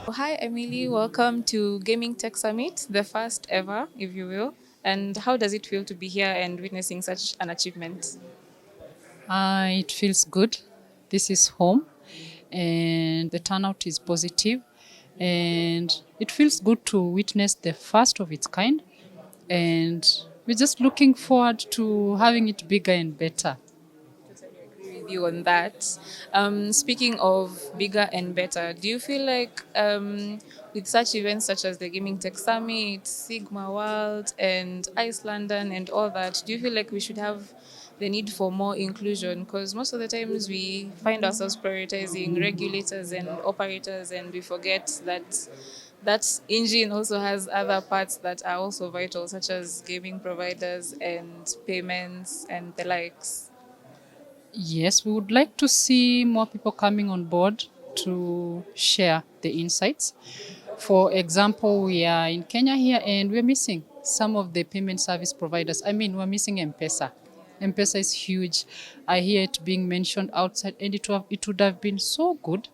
Hi, Emily. Welcome to Gaming Tech Summit, the first ever, if you will. And how does it feel to be here and witnessing such an achievement? It feels good. This is home, and the turnout is positive, and it feels good to witness the first of its kind. And we're just looking forward to having it bigger and better. Agree with you on that. Speaking of bigger and better, do you feel like with such events such as the Gaming Tech Summit, Sigma World, and Ice London, and all that, do you feel like we should have the need for more inclusion? Because most of the times we find ourselves prioritizing regulators and operators, and we forget that that engine also has other parts that are also vital, such as gaming providers and payments and the likes. Yes, we would like to see more people coming on board to share the insights. For example, we are in Kenya here and we're missing some of the payment service providers. We're missing M-Pesa. M-Pesa is huge. I hear it being mentioned outside, and it would have been so good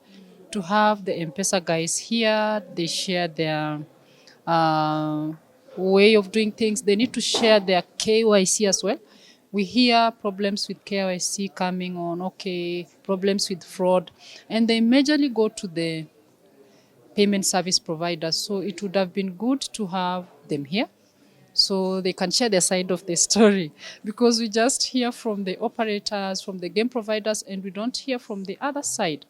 to have the M-Pesa guys here. They share their uh, way of doing things. They need to share their KYC as well. We hear problems with KYC coming on, okay, problems with fraud, and they majorly go to the payment service providers. So it would have been good to have them here so they can share their side of the story because we just hear from the operators, from the game providers, and we don't hear from the other side.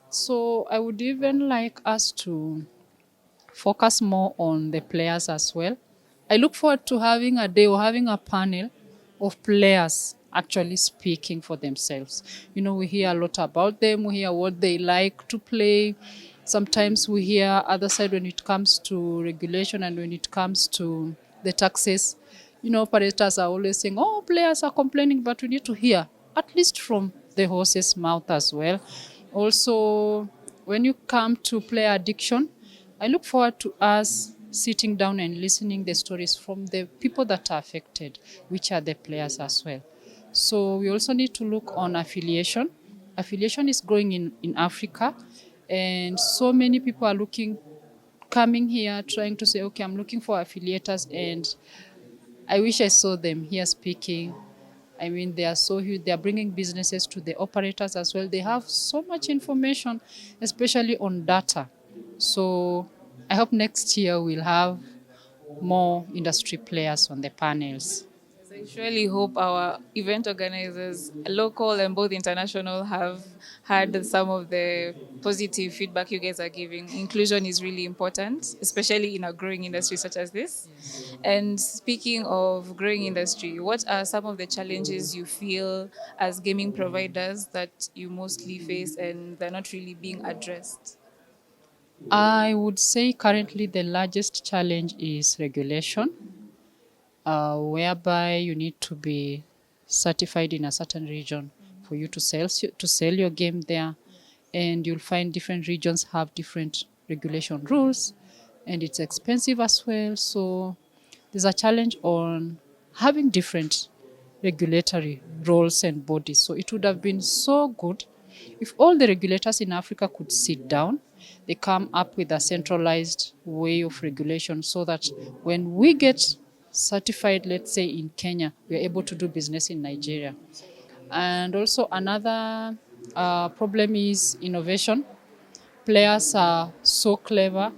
So I would even like us to focus more on the players as well. I look forward to having a day or having a panel of players actually speaking for themselves. You know, we hear a lot about them, we hear what they like to play. Sometimes we hear other side when it comes to regulation and when it comes to the taxes. You know, operators are always saying, oh, players are complaining, but we need to hear at least from the horse's mouth as well. Also, when you come to player addiction, I look forward to us sitting down and listening the stories from the people that are affected, which are the players as well. So we also need to look on affiliation. Affiliation is growing in Africa, and so many people are coming here, trying to say, okay, I'm looking for affiliators, and I wish I saw them here speaking. I mean, they are so huge. They are bringing businesses to the operators as well. They have so much information, especially on data. So I hope next year we'll have more industry players on the panels. So I surely hope our event organizers, local and both international, have heard some of the positive feedback you guys are giving. Inclusion is really important, especially in a growing industry such as this. And speaking of growing industry, what are some of the challenges you feel as gaming providers that you mostly face and they're not really being addressed? I would say currently the largest challenge is regulation, whereby you need to be certified in a certain region for you to sell your game there, and you'll find different regions have different regulation rules, and it's expensive as well. So there's a challenge on having different regulatory roles and bodies. So it would have been so good if all the regulators in Africa could sit down, they come up with a centralized way of regulation so that when we get certified, let's say in Kenya, we are able to do business in Nigeria. And also another problem is innovation. Players are so clever.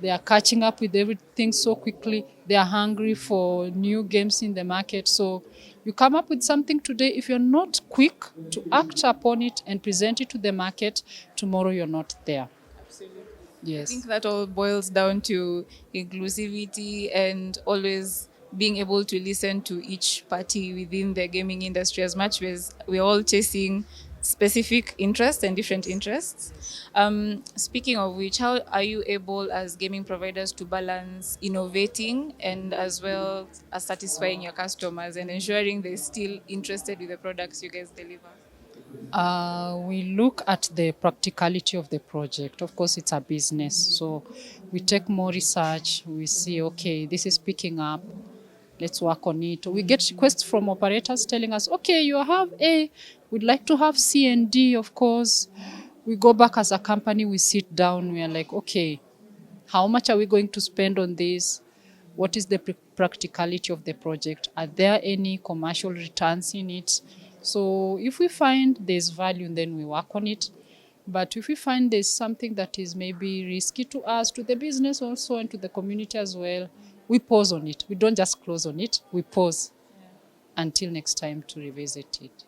They are catching up with everything so quickly. They are hungry for new games in the market. So you come up with something today, if you're not quick to act upon it and present it to the market, tomorrow you're not there. I think Yes. that all boils down to inclusivity and always being able to listen to each party within the gaming industry as much as we're all chasing specific interests and different interests. Speaking of which, how are you able as gaming providers to balance innovating and as well as satisfying your customers and ensuring they're still interested with the products you guys deliver? We look at the practicality of the project. Of course, it's a business. So we take more research. We see, okay, this is picking up. Let's work on it. We get requests from operators telling us, okay, you have A, we'd like to have C and D, of course. We go back as a company, we sit down, we are like, okay, how much are we going to spend on this? What is the practicality of the project? Are there any commercial returns in it? So if we find there's value, then we work on it. But if we find there's something that is maybe risky to us, to the business also, and to the community as well, we pause on it. We don't just close on it, we pause until next time to revisit it.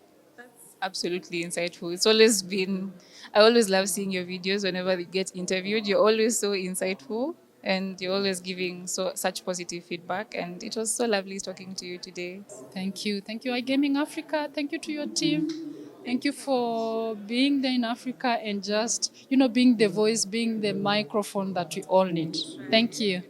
Absolutely insightful. It's always been, I always love seeing your videos whenever you get interviewed. You're always so insightful and you're always giving such positive feedback. And it was so lovely talking to you today. Thank you. Thank you, iGaming Africa. Thank you to your team. Thank you for being there in Africa and just, being the voice, being the microphone that we all need. Thank you.